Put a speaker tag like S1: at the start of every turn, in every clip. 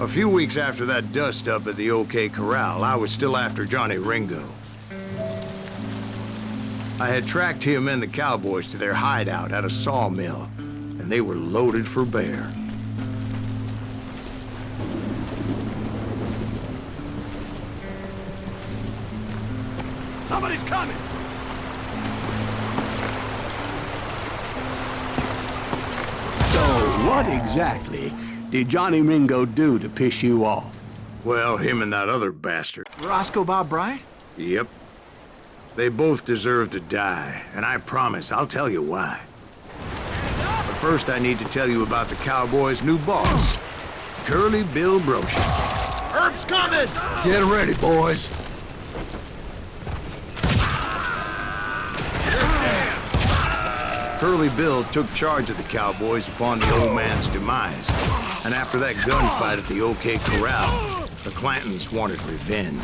S1: A few weeks after that dust-up at the OK Corral, I was still after Johnny Ringo. I had tracked him and the cowboys to their hideout at a sawmill, and they were loaded for bear.
S2: Somebody's coming!
S3: So, what exactly did Johnny Ringo do to piss you off?
S1: Well, him and that other bastard.
S4: Roscoe Bob Bryant?
S1: Yep. They both deserve to die, and I promise I'll tell you why. But first I need to tell you about the Cowboys' new boss, Curly Bill Brocious.
S2: Herb's coming!
S1: Get ready, boys. Curly Bill took charge of the Cowboys upon the old man's demise. And after that gunfight at the OK Corral, the Clantons wanted revenge.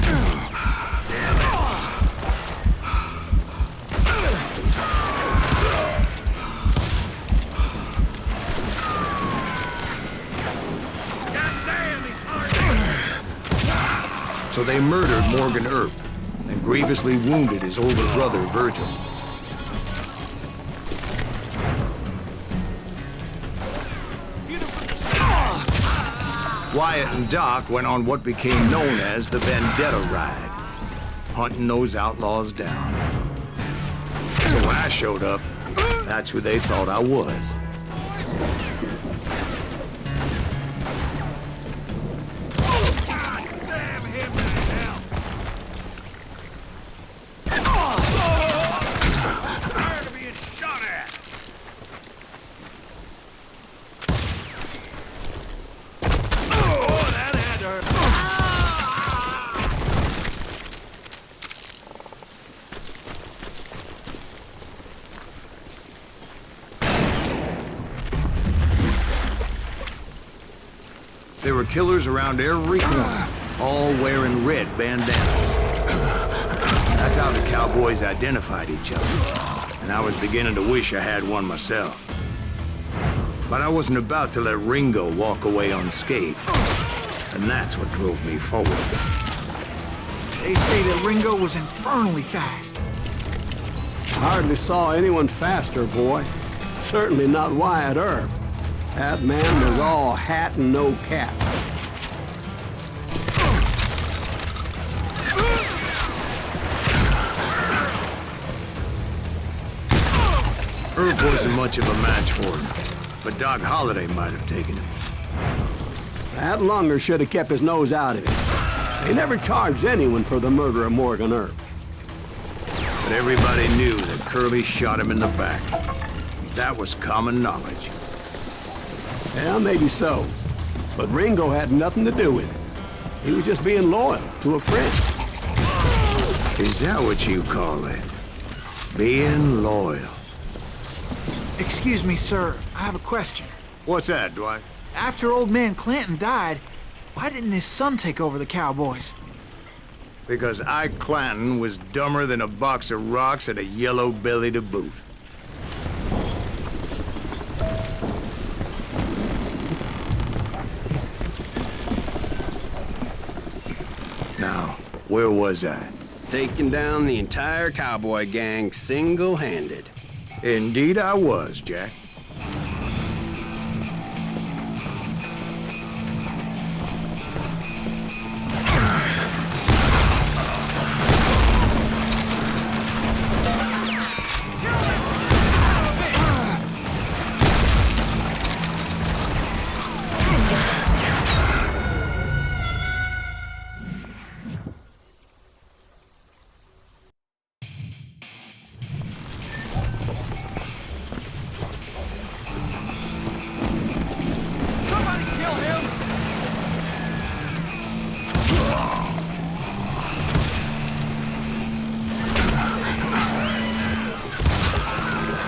S1: So they murdered Morgan Earp and grievously wounded his older brother, Virgil. Wyatt and Doc went on what became known as the Vendetta Ride, hunting those outlaws down. So when I showed up, that's who they thought I was. There were killers around every corner, all wearing red bandanas. That's how the Cowboys identified each other, and I was beginning to wish I had one myself. But I wasn't about to let Ringo walk away unscathed, and that's what drove me forward.
S4: They say that Ringo was infernally fast.
S3: I hardly saw anyone faster, boy. Certainly not Wyatt Earp. That man was all hat and no cap.
S1: Earp wasn't much of a match for him, but Doc Holliday might have taken him.
S3: That Lunger should have kept his nose out of it. They never charged anyone for the murder of Morgan Earp.
S1: But everybody knew that Curly shot him in the back. That was common knowledge.
S3: Yeah, maybe so. But Ringo had nothing to do with it. He was just being loyal to a friend.
S1: Is that what you call it? Being loyal?
S4: Excuse me, sir. I have a question.
S1: What's that, Dwight?
S4: After old man Clanton died, why didn't his son take over the Cowboys?
S1: Because Ike Clanton was dumber than a box of rocks and a yellow belly to boot. Now, where was I?
S5: Taking down the entire cowboy gang single-handed.
S1: Indeed I was, Jack.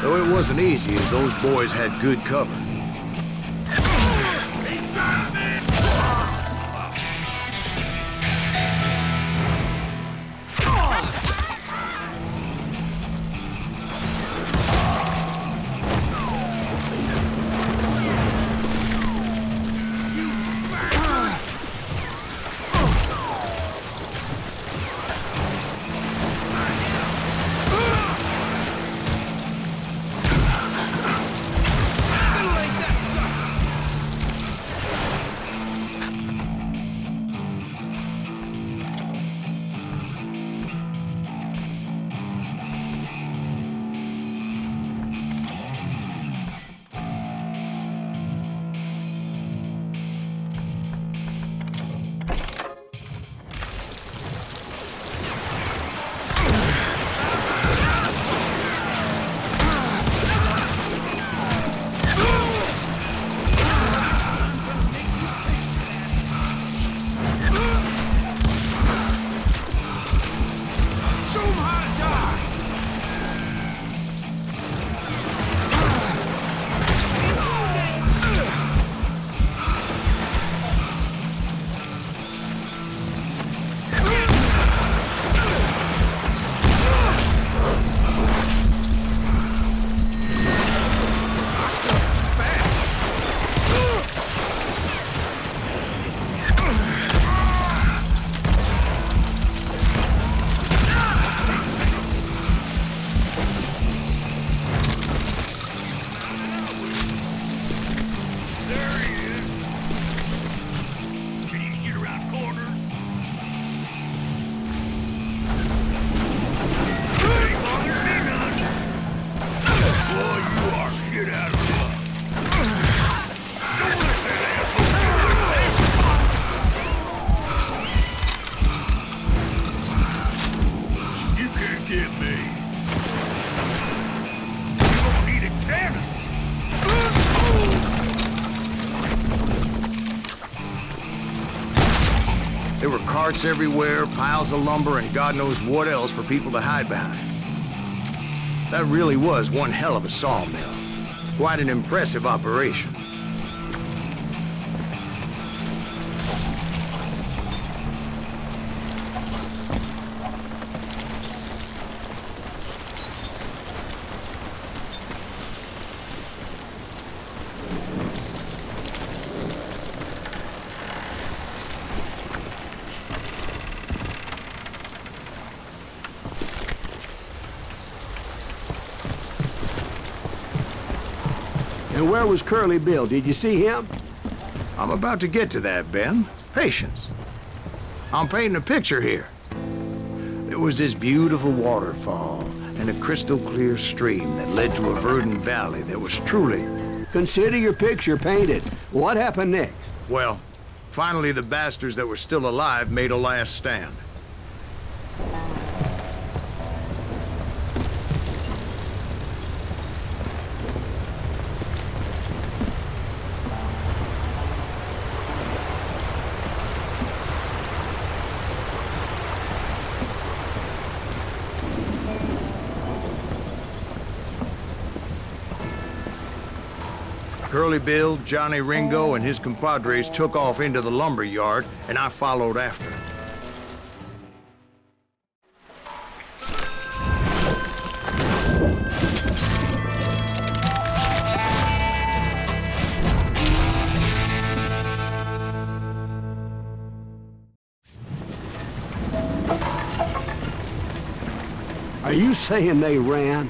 S1: Though it wasn't easy, as those boys had good cover. Carts everywhere, piles of lumber, and God knows what else for people to hide behind. That really was one hell of a sawmill. Quite an impressive operation.
S3: And where was Curly Bill? Did you see him?
S1: I'm about to get to that, Ben. Patience. I'm painting a picture here. There was this beautiful waterfall and a crystal clear stream that led to a verdant valley that was truly...
S3: Consider your picture painted. What happened next?
S1: Well, finally the bastards that were still alive made a last stand. Curly Bill, Johnny Ringo, and his compadres took off into the lumber yard, and I followed after.
S3: Are you saying they ran?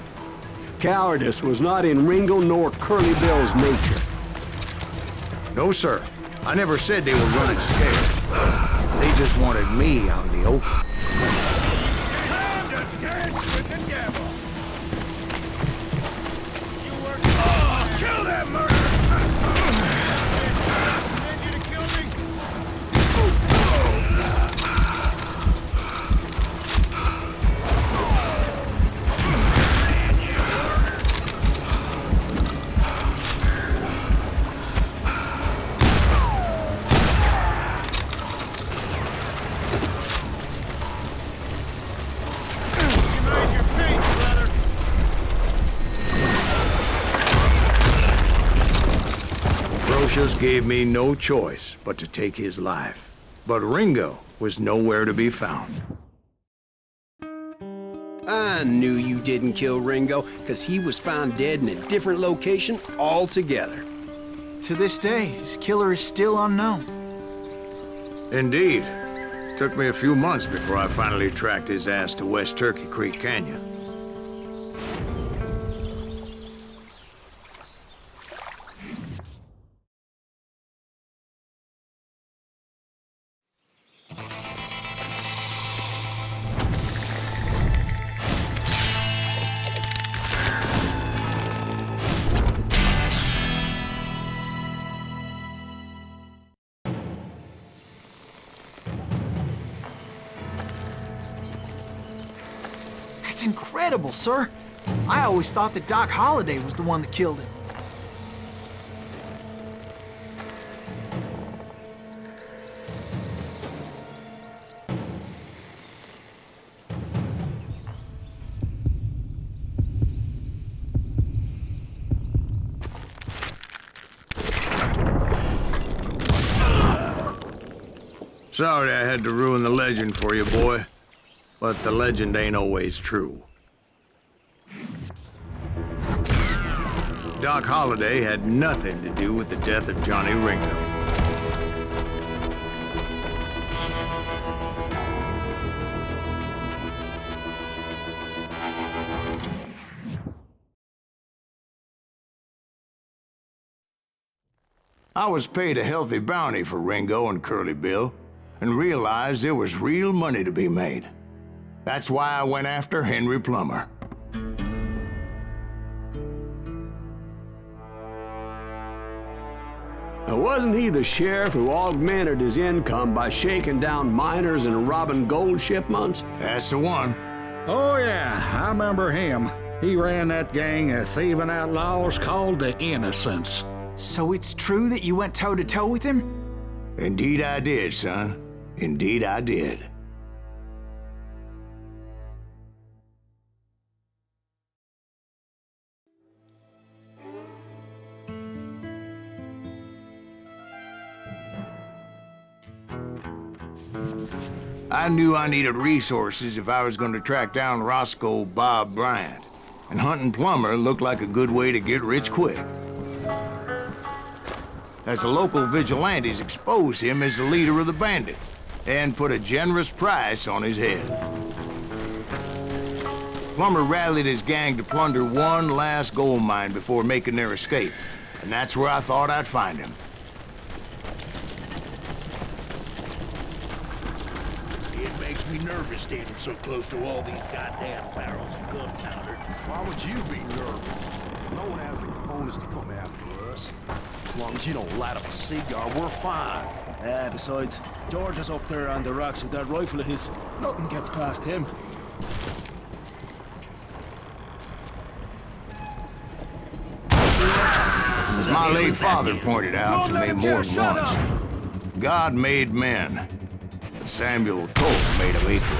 S3: Cowardice was not in Ringo nor Curly Bill's nature.
S1: No, sir. I never said they were running scared. They just wanted me out in the open.
S2: Time to dance with the devil! You work... Oh, kill that murderer! Send you to kill me?
S1: Just gave me no choice but to take his life. But Ringo was nowhere to be found.
S5: I knew you didn't kill Ringo, because he was found dead in a different location altogether.
S4: To this day, his killer is still unknown.
S1: Indeed. Took me a few months before I finally tracked his ass to West Turkey Creek Canyon.
S4: That's incredible, sir. I always thought that Doc Holliday was the one that killed him.
S1: Sorry I had to ruin the legend for you, boy. But the legend ain't always true. Doc Holliday had nothing to do with the death of Johnny Ringo. I was paid a healthy bounty for Ringo and Curly Bill, and realized there was real money to be made. That's why I went after Henry Plummer.
S3: Now, wasn't he the sheriff who augmented his income by shaking down miners and robbing gold shipments?
S1: That's the one.
S6: Oh, yeah, I remember him. He ran that gang of thieving outlaws called the Innocents.
S4: So it's true that you went toe-to-toe with him?
S1: Indeed I did, son. Indeed I did. I knew I needed resources if I was going to track down Roscoe Bob Bryant, and hunting Plummer looked like a good way to get rich quick. As the local vigilantes exposed him as the leader of the bandits, and put a generous price on his head. Plummer rallied his gang to plunder one last gold mine before making their escape, and that's where I thought I'd find him.
S7: It makes me nervous standing so close to all these goddamn barrels of gunpowder.
S8: Why would you be nervous? No one has the cojones to come after us. As long as you don't light up a cigar, we're fine.
S7: Besides, George is up there on the rocks with that rifle of his. Nothing gets past him.
S1: As my late father pointed out to me more than once, God made men, but Samuel Colt made them equal.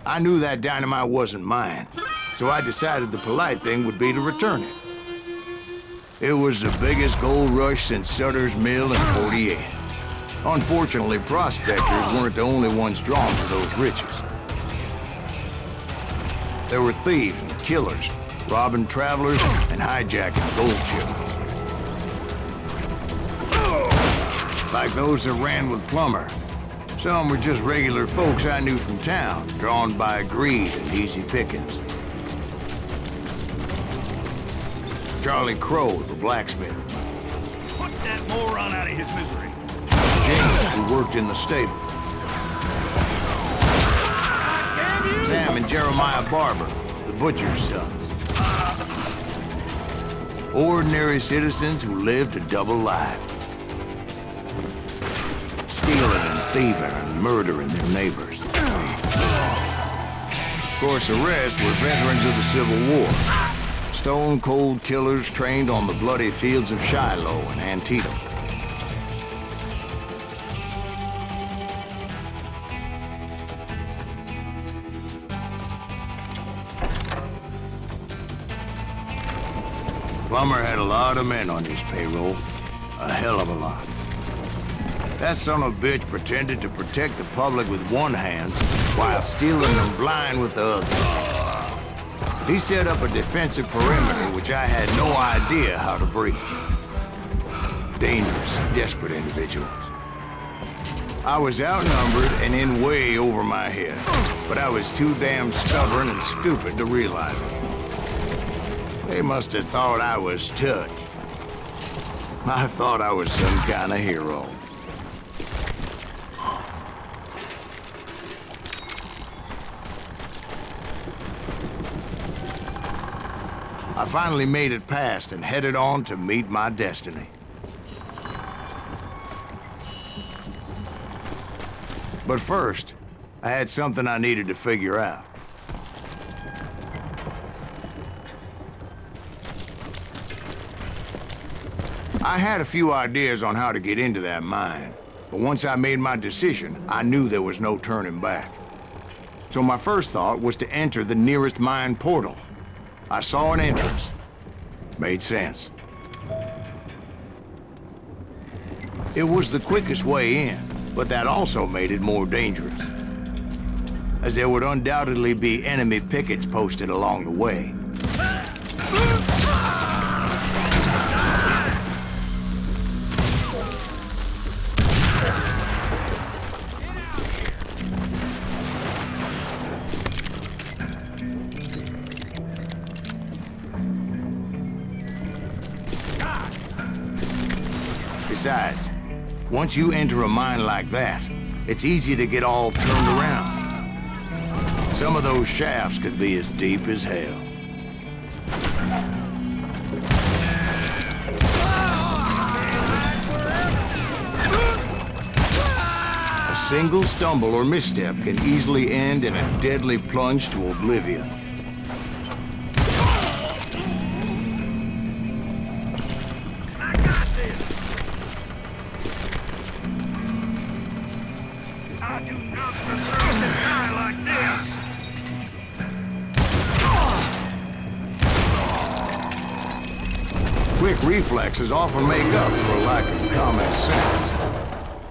S1: I knew that dynamite wasn't mine, so I decided the polite thing would be to return it. It was the biggest gold rush since Sutter's Mill in '48. Unfortunately, prospectors weren't the only ones drawn to those riches. There were thieves and killers, robbing travelers and hijacking gold shipments. Like those that ran with Plummer. Some were just regular folks I knew from town, drawn by greed and easy pickings. Charlie Crow, the blacksmith.
S2: Put that moron out of his misery.
S1: James, who worked in the stable. Sam and Jeremiah Barber, the butcher's sons. Ordinary citizens who lived a double life. Stealing and thieving and murdering their neighbors. Of course, the rest were veterans of the Civil War. Stone-cold killers trained on the bloody fields of Shiloh and Antietam. Plummer had a lot of men on his payroll. A hell of a lot. That son of a bitch pretended to protect the public with one hand while stealing them blind with the other. He set up a defensive perimeter which I had no idea how to breach. Dangerous, desperate individuals. I was outnumbered and in way over my head, but I was too damn stubborn and stupid to realize it. They must have thought I was touched. I thought I was some kind of hero. I finally made it past and headed on to meet my destiny. But first, I had something I needed to figure out. I had a few ideas on how to get into that mine, but once I made my decision, I knew there was no turning back. So my first thought was to enter the nearest mine portal. I saw an entrance. Made sense. It was the quickest way in, but that also made it more dangerous, as there would undoubtedly be enemy pickets posted along the way. Besides, once you enter a mine like that, it's easy to get all turned around. Some of those shafts could be as deep as hell. A single stumble or misstep can easily end in a deadly plunge to oblivion.
S2: I got this! I do not deserve to die like this!
S1: Quick reflexes often make up for a lack of common sense.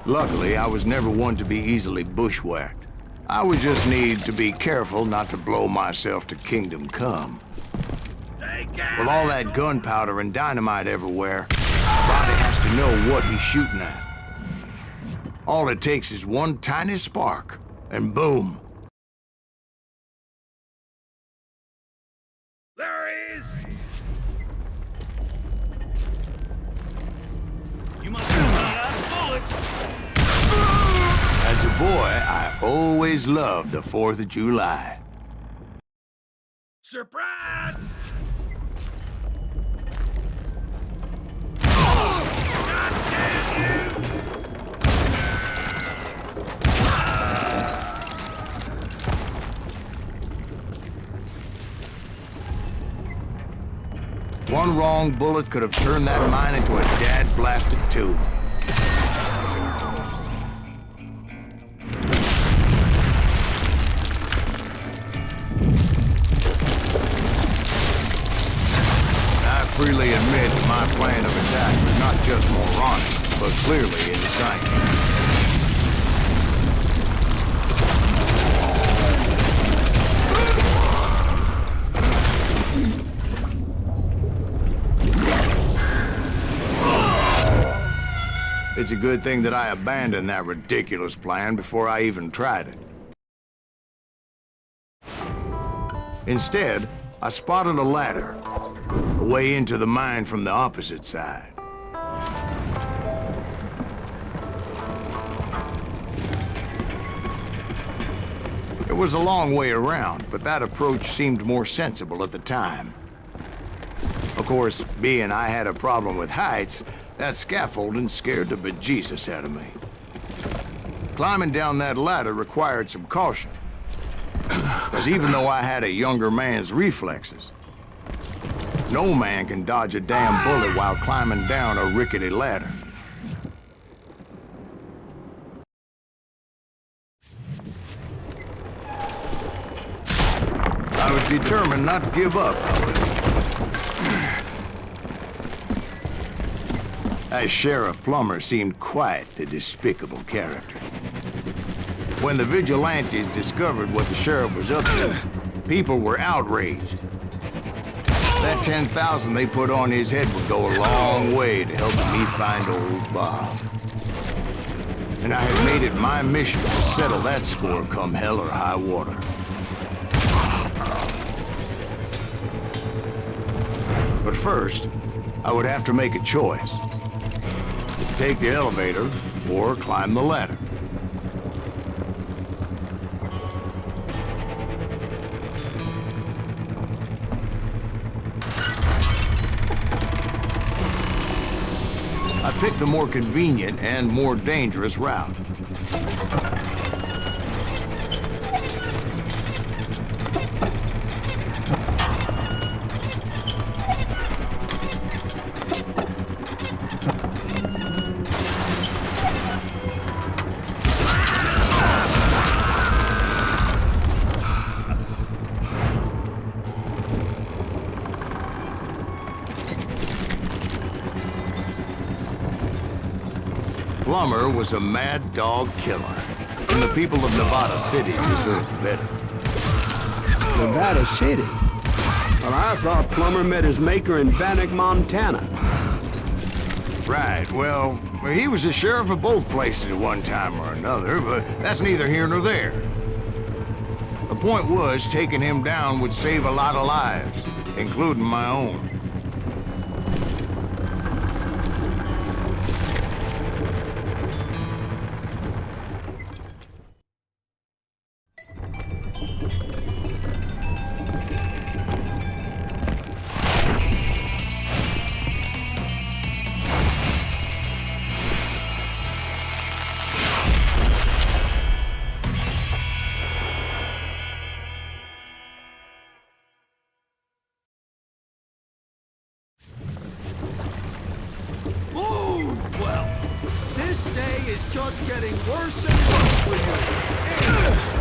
S1: Luckily, I was never one to be easily bushwhacked. I would just need to be careful not to blow myself to kingdom come. With all that gunpowder and dynamite everywhere, Bobby has to know what he's shooting at. All it takes is one tiny spark, and boom.
S2: There he is! You must have run out of bullets!
S1: As a boy, I always loved the 4th of July.
S2: Surprise! God damn you!
S1: One wrong bullet could have turned that mine into a dad-blasted tomb. I freely admit that my plan of attack was not just moronic, but clearly insane. It's a good thing that I abandoned that ridiculous plan before I even tried it. Instead, I spotted a ladder, a way into the mine from the opposite side. It was a long way around, but that approach seemed more sensible at the time. Of course, being I had a problem with heights, that scaffolding scared the bejesus out of me. Climbing down that ladder required some caution. Because even though I had a younger man's reflexes, no man can dodge a damn bullet while climbing down a rickety ladder. I was determined not to give up, however. As Sheriff Plummer seemed quite the despicable character. When the vigilantes discovered what the sheriff was up to, people were outraged. That 10,000 they put on his head would go a long way to helping me find old Bob. And I had made it my mission to settle that score come hell or high water. But first, I would have to make a choice. Take the elevator or climb the ladder. I picked the more convenient and more dangerous route. Plummer was a mad dog killer, and the people of Nevada City deserved better.
S3: Nevada City? Well, I thought Plummer met his maker in Bannock, Montana.
S1: Right, well, he was the sheriff of both places at one time or another, but that's neither here nor there. The point was, taking him down would save a lot of lives, including my own.
S8: day is just getting worse and worse for you.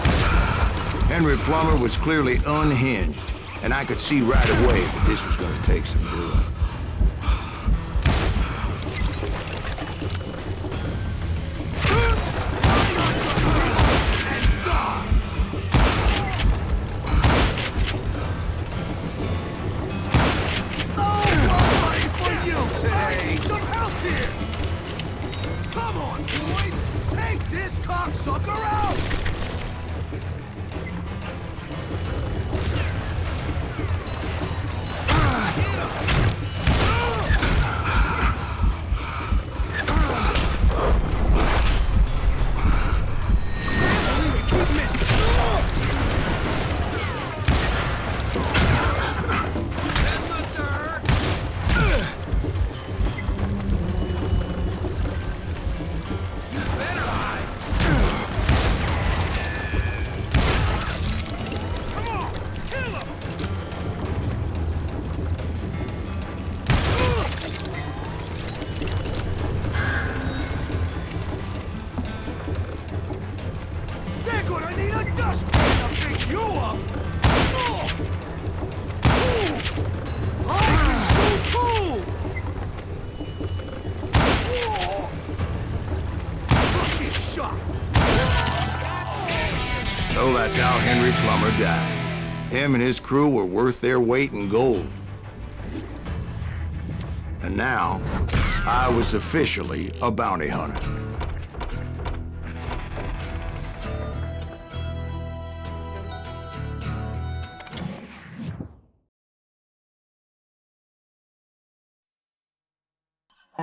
S1: Henry Plummer was clearly unhinged, and I could see right away that this was gonna take some doing.
S8: Come on, boys! Take this cocksucker out!
S1: So that's how Henry Plummer died. Him and his crew were worth their weight in gold. And now, I was officially a bounty hunter.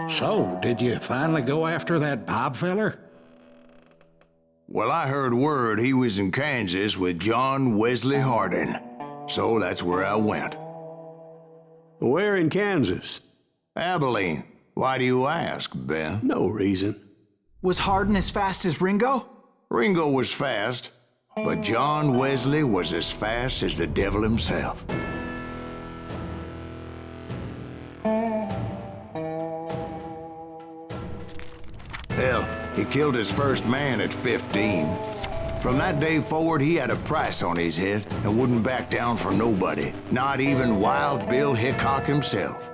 S6: So, did you finally go after that Bob feller?
S1: Well, I heard word he was in Kansas with John Wesley Hardin. So that's where I went.
S3: Where in Kansas?
S1: Abilene. Why do you ask, Ben?
S3: No reason.
S4: Was Hardin as fast as Ringo?
S1: Ringo was fast, but John Wesley was as fast as the devil himself. Hell, he killed his first man at 15. From that day forward, he had a price on his head and wouldn't back down for nobody, not even Wild Bill Hickok himself.